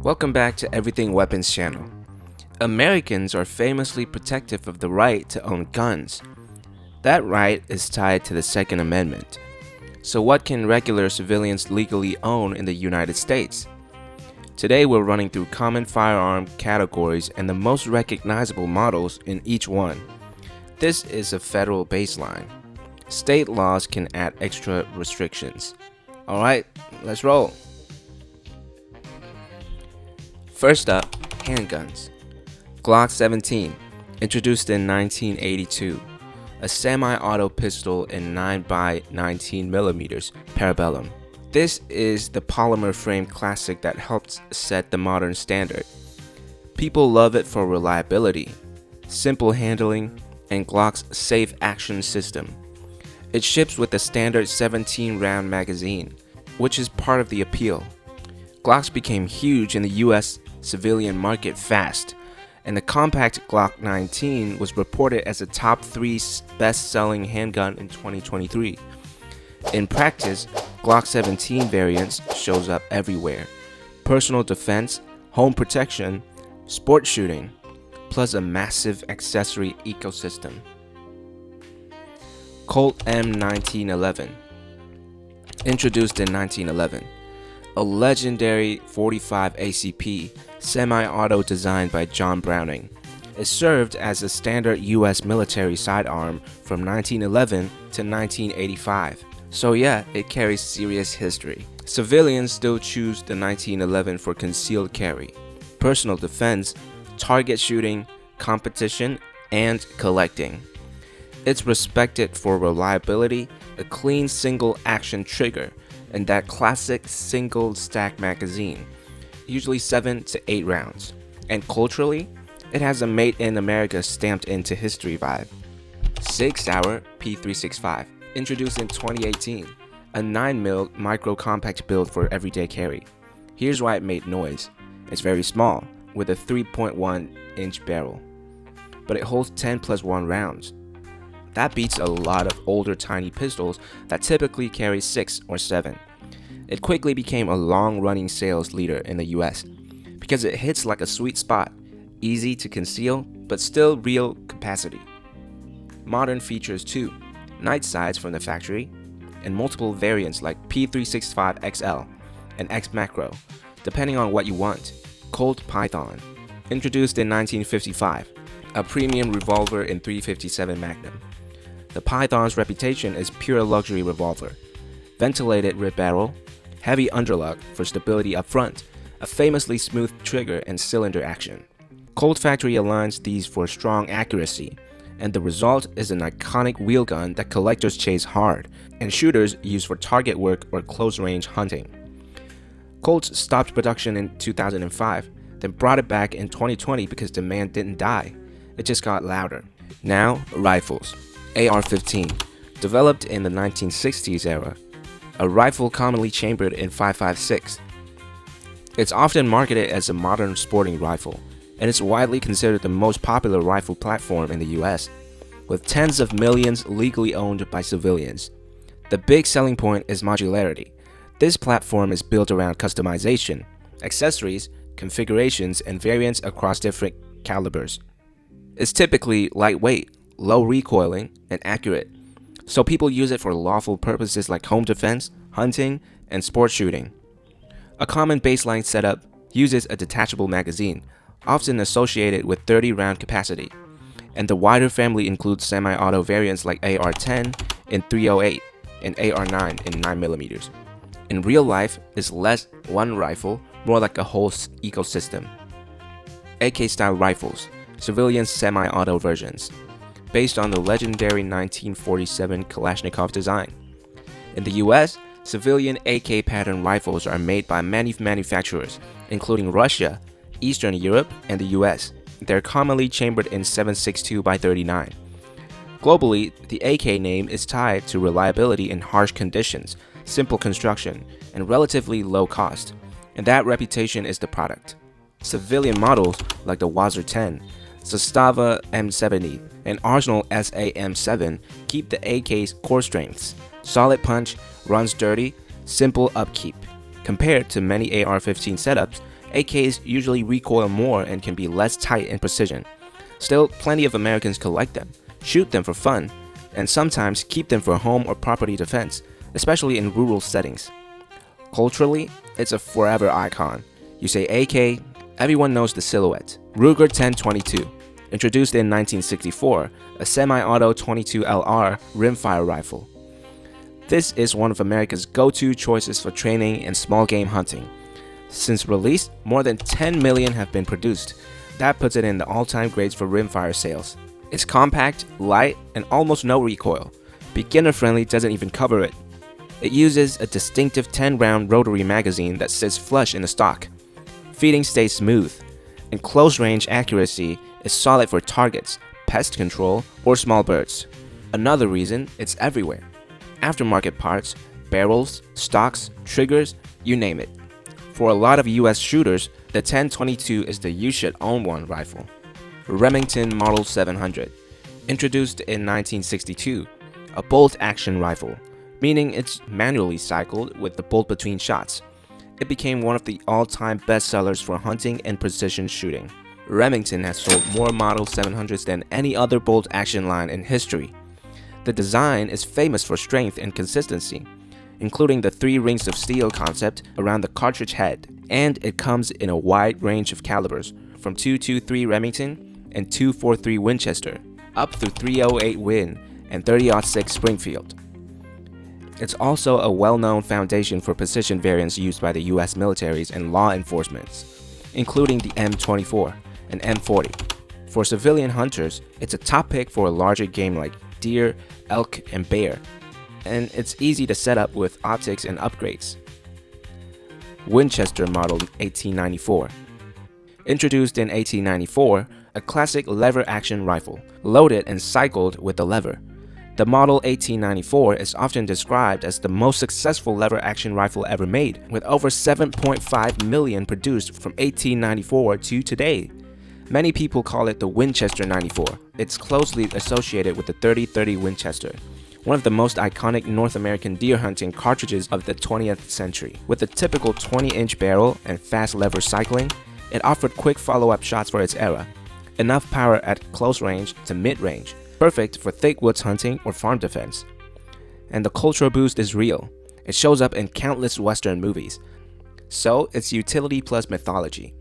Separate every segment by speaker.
Speaker 1: Welcome back to Everything Weapons channel. Americans are famously protective of the right to own guns. That right is tied to the Second Amendment. So what can regular civilians legally own in the United States? Today we're running through common firearm categories and the most recognizable models in each one. This is a federal baseline. State laws can add extra restrictions. Alright, let's roll. First up, handguns. Glock 17, introduced in 1982, a semi-auto pistol in 9x19mm parabellum. This is the polymer frame classic that helped set the modern standard. People love it for reliability, simple handling, and Glock's safe action system. It ships with a standard 17-round magazine, which is part of the appeal. Glocks became huge in the US civilian market fast, and the compact Glock 19 was reported as a top 3 best-selling handgun in 2023. In practice, Glock 17 variants shows up everywhere. Personal defense, home protection, sport shooting, plus a massive accessory ecosystem. Colt M1911, introduced in 1911. A legendary .45 ACP semi-auto designed by John Browning. It served as a standard US military sidearm from 1911 to 1985. So yeah, it carries serious history. Civilians still choose the 1911 for concealed carry, personal defense, target shooting, competition, and collecting. It's respected for reliability, a clean single action trigger, and that classic single stack magazine, usually 7 to 8 rounds. And culturally, it has a Made in America stamped into history vibe. SIG Sauer P365, introduced in 2018, a 9mm micro compact build for everyday carry. Here's why it made noise. It's very small, with a 3.1-inch barrel, but it holds 10+1 rounds. That beats a lot of older tiny pistols that typically carry 6 or 7. It quickly became a long-running sales leader in the US because it hits like a sweet spot, easy to conceal, but still real capacity. Modern features too, night sights from the factory, and multiple variants like P365 XL and X Macro, depending on what you want. Colt Python, introduced in 1955, a premium revolver in .357 Magnum. The Python's reputation is pure luxury revolver. Ventilated rear barrel, heavy underlock for stability up front, a famously smooth trigger and cylinder action. Colt Factory aligns these for strong accuracy, and the result is an iconic wheel gun that collectors chase hard, and shooters use for target work or close-range hunting. Colt stopped production in 2005, then brought it back in 2020 because demand didn't die. It just got louder. Now, rifles. AR-15, developed in the 1960s era, a rifle commonly chambered in .556. It's often marketed as a modern sporting rifle, and it's widely considered the most popular rifle platform in the US, with tens of millions legally owned by civilians. The big selling point is modularity. This platform is built around customization, accessories, configurations, and variants across different calibers. It's typically lightweight, low recoiling, and accurate, so people use it for lawful purposes like home defense, hunting, and sport shooting. A common baseline setup uses a detachable magazine, often associated with 30-round capacity, and the wider family includes semi-auto variants like AR-10 in .308 and AR-9 in 9mm. In real life, it's less one rifle, more like a whole ecosystem. AK-style rifles, civilian semi-auto versions, based on the legendary 1947 Kalashnikov design. In the US, civilian AK pattern rifles are made by many manufacturers, including Russia, Eastern Europe, and the US. They're commonly chambered in .762x39. Globally, the AK name is tied to reliability in harsh conditions, simple construction, and relatively low cost, and that reputation is the product. Civilian models like the Wazir 10, Zastava M70, and Arsenal SAM7 keep the AK's core strengths: solid punch, runs dirty, simple upkeep. Compared to many AR-15 setups, AKs usually recoil more and can be less tight in precision. Still, plenty of Americans collect them, shoot them for fun, and sometimes keep them for home or property defense, especially in rural settings. Culturally, it's a forever icon. You say AK, everyone knows the silhouette. Ruger 1022, introduced in 1964, a semi-auto 22LR rimfire rifle. This is one of America's go-to choices for training and small game hunting. Since release, more than 10 million have been produced. That puts it in the all-time grades for rimfire sales. It's compact, light, and almost no recoil. Beginner-friendly doesn't even cover it. It uses a distinctive 10-round rotary magazine that sits flush in the stock. Feeding stays smooth, and close-range accuracy is solid for targets, pest control, or small birds. Another reason, it's everywhere. Aftermarket parts, barrels, stocks, triggers, you name it. For a lot of US shooters, the 1022 is the you-should-own-one rifle. Remington Model 700, introduced in 1962, a bolt-action rifle, meaning it's manually cycled with the bolt between shots. It became one of the all-time bestsellers for hunting and precision shooting. Remington has sold more Model 700s than any other bolt-action line in history. The design is famous for strength and consistency, including the 3 rings of steel concept around the cartridge head, and it comes in a wide range of calibers, from .223 Remington and .243 Winchester, up through .308 Win and .30-06 Springfield. It's also a well-known foundation for precision variants used by the US militaries and law enforcement, including the M24 and M40. For civilian hunters, it's a top pick for a larger game like deer, elk, and bear, and it's easy to set up with optics and upgrades. Winchester Model 1894. Introduced in 1894, a classic lever-action rifle, loaded and cycled with the lever. The Model 1894 is often described as the most successful lever-action rifle ever made, with over 7.5 million produced from 1894 to today. Many people call it the Winchester 94. It's closely associated with the 30-30 Winchester, one of the most iconic North American deer hunting cartridges of the 20th century. With a typical 20-inch barrel and fast lever cycling, it offered quick follow-up shots for its era. Enough power at close range to mid-range, perfect for thick woods hunting or farm defense. And the cultural boost is real. It shows up in countless Western movies. So it's utility plus mythology.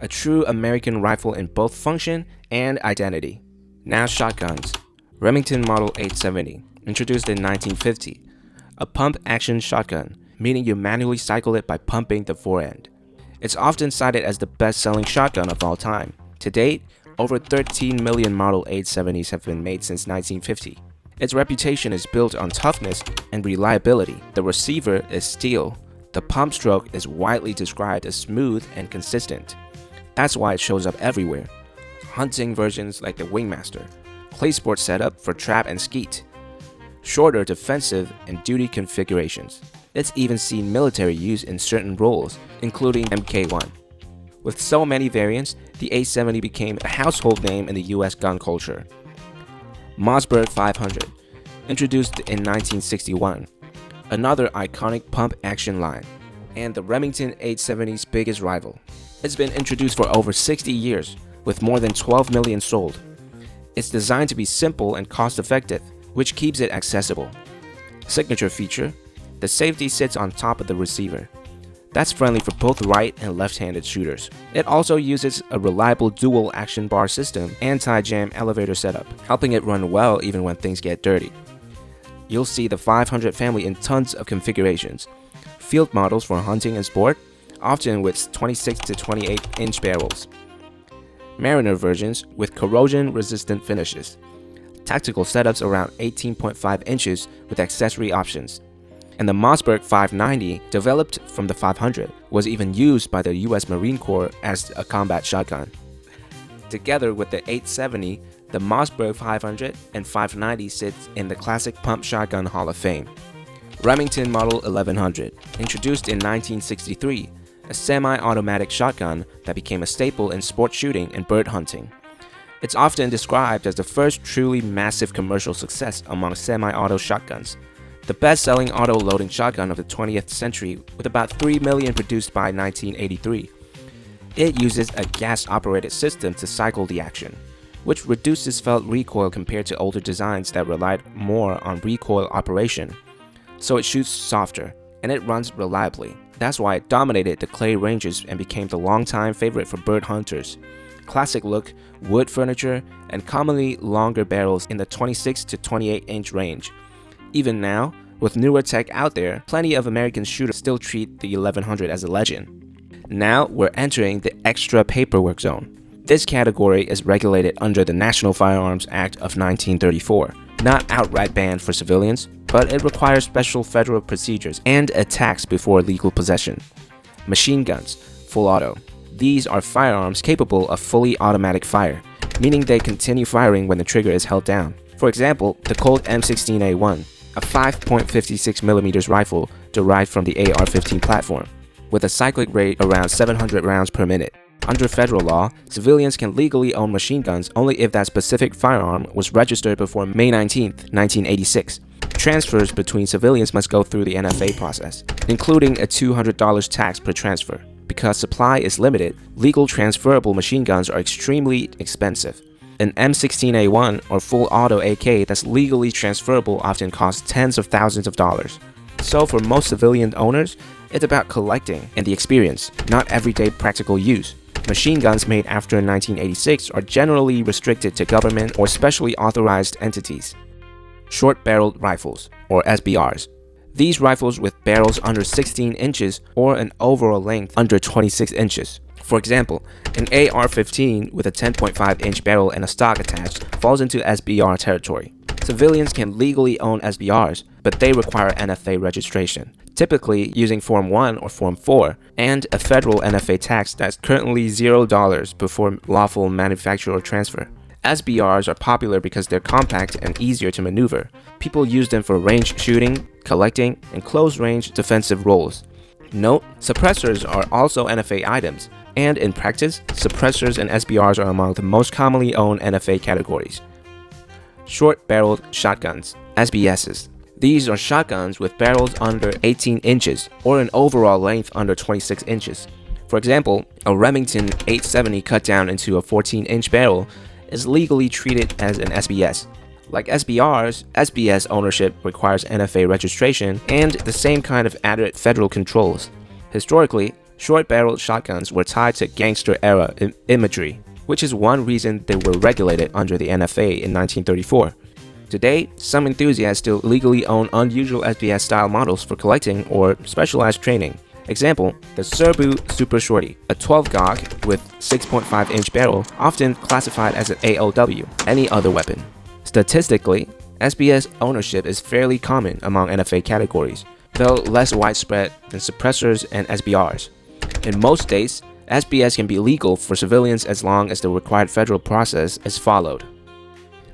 Speaker 1: A true American rifle in both function and identity. Now shotguns. Remington Model 870, introduced in 1950. A pump-action shotgun, meaning you manually cycle it by pumping the forend. It's often cited as the best-selling shotgun of all time. To date, over 13 million Model 870s have been made since 1950. Its reputation is built on toughness and reliability. The receiver is steel. The pump stroke is widely described as smooth and consistent. That's why it shows up everywhere. Hunting versions like the Wingmaster, clay sport setup for trap and skeet, shorter defensive and duty configurations. It's even seen military use in certain roles, including Mk1. With so many variants, the 870 became a household name in the US gun culture. Mossberg 500, introduced in 1961, another iconic pump-action line, and the Remington 870's biggest rival. It's been introduced for over 60 years, with more than 12 million sold. It's designed to be simple and cost-effective, which keeps it accessible. Signature feature: the safety sits on top of the receiver. That's friendly for both right and left-handed shooters. It also uses a reliable dual action bar system, anti-jam elevator setup, helping it run well even when things get dirty. You'll see the 500 family in tons of configurations. Field models for hunting and sport, often with 26 to 28 inch barrels. Mariner versions with corrosion-resistant finishes. Tactical setups around 18.5 inches with accessory options. And the Mossberg 590, developed from the 500, was even used by the US Marine Corps as a combat shotgun. Together with the 870, the Mossberg 500 and 590 sits in the Classic Pump Shotgun Hall of Fame. Remington Model 1100, introduced in 1963, a semi-automatic shotgun that became a staple in sport shooting and bird hunting. It's often described as the first truly massive commercial success among semi-auto shotguns. The best-selling auto-loading shotgun of the 20th century, with about 3 million produced by 1983. It uses a gas-operated system to cycle the action, which reduces felt recoil compared to older designs that relied more on recoil operation. So it shoots softer, and it runs reliably. That's why it dominated the clay ranges and became the longtime favorite for bird hunters. Classic look, wood furniture, and commonly longer barrels in the 26 to 28 inch range. Even now, with newer tech out there, plenty of American shooters still treat the 1100 as a legend. Now we're entering the extra paperwork zone. This category is regulated under the National Firearms Act of 1934, not outright banned for civilians, but it requires special federal procedures and a tax before legal possession. Machine guns, full auto. These are firearms capable of fully automatic fire, meaning they continue firing when the trigger is held down. For example, the Colt M1911, a 5.56mm rifle derived from the AR-15 platform, with a cyclic rate around 700 rounds per minute. Under federal law, civilians can legally own machine guns only if that specific firearm was registered before May 19, 1986. Transfers between civilians must go through the NFA process, including a $200 tax per transfer. Because supply is limited, legal transferable machine guns are extremely expensive. An M16A1 or full auto AK that's legally transferable often costs tens of thousands of dollars. So for most civilian owners, it's about collecting and the experience, not everyday practical use. Machine guns made after 1986 are generally restricted to government or specially authorized entities. Short-barreled rifles, or SBRs. These rifles with barrels under 16 inches or an overall length under 26 inches. For example, an AR-15 with a 10.5-inch barrel and a stock attached falls into SBR territory. Civilians can legally own SBRs, but they require NFA registration, typically using Form 1 or Form 4, and a federal NFA tax that's currently $0 before lawful manufacture or transfer. SBRs are popular because they're compact and easier to maneuver. People use them for range shooting, collecting, and close-range defensive roles. Note, suppressors are also NFA items, and in practice, suppressors and SBRs are among the most commonly owned NFA categories. Short-barreled shotguns, SBSs. These are shotguns with barrels under 18 inches or an overall length under 26 inches. For example, a Remington 870 cut down into a 14-inch barrel is legally treated as an SBS. Like SBRs, SBS ownership requires NFA registration and the same kind of added federal controls. Historically, short-barreled shotguns were tied to gangster-era imagery, which is one reason they were regulated under the NFA in 1934. Today, some enthusiasts still legally own unusual SBS-style models for collecting or specialized training. Example, the Serbu Super Shorty, a 12 Glock with 6.5-inch barrel, often classified as an AOW, any other weapon. Statistically, SBS ownership is fairly common among NFA categories, though less widespread than suppressors and SBRs. In most states, SBS can be legal for civilians as long as the required federal process is followed.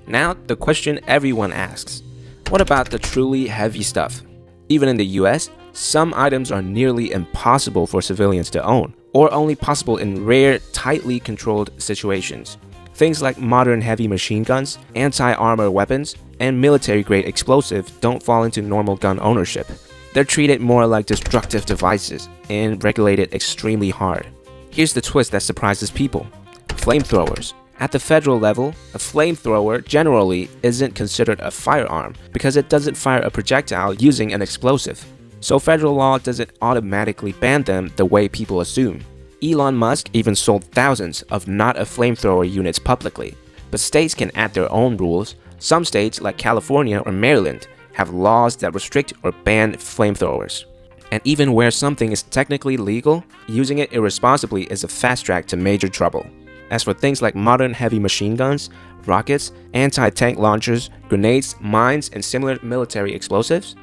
Speaker 1: Now, the question everyone asks, what about the truly heavy stuff? Even in the US, some items are nearly impossible for civilians to own, or only possible in rare, tightly controlled situations. Things like modern heavy machine guns, anti-armor weapons, and military-grade explosives don't fall into normal gun ownership. They're treated more like destructive devices and regulated extremely hard. Here's the twist that surprises people. Flamethrowers. At the federal level, a flamethrower generally isn't considered a firearm because it doesn't fire a projectile using an explosive. So federal law doesn't automatically ban them the way people assume. Elon Musk even sold thousands of not-a-flamethrower units publicly. But states can add their own rules. Some states, like California or Maryland, have laws that restrict or ban flamethrowers. And even where something is technically legal, using it irresponsibly is a fast track to major trouble. As for things like modern heavy machine guns, rockets, anti-tank launchers, grenades, mines, and similar military explosives,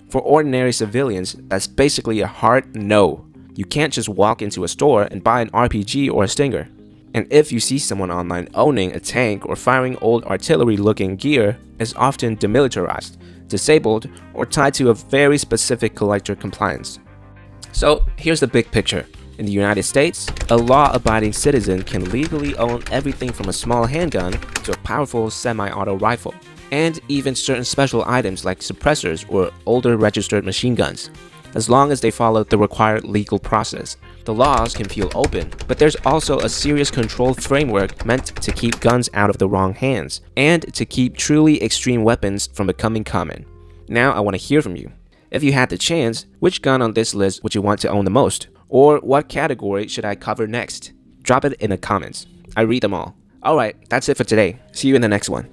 Speaker 1: for ordinary civilians, that's basically a hard no. You can't just walk into a store and buy an RPG or a Stinger. And if you see someone online owning a tank or firing old artillery-looking gear, it's often demilitarized, disabled, or tied to a very specific collector compliance. So here's the big picture. In the United States, a law-abiding citizen can legally own everything from a small handgun to a powerful semi-auto rifle, and even certain special items like suppressors or older registered machine guns, as long as they follow the required legal process. The laws can feel open, but there's also a serious control framework meant to keep guns out of the wrong hands, and to keep truly extreme weapons from becoming common. Now I want to hear from you. If you had the chance, which gun on this list would you want to own the most? Or what category should I cover next? Drop it in the comments. I read them all. Alright, that's it for today. See you in the next one.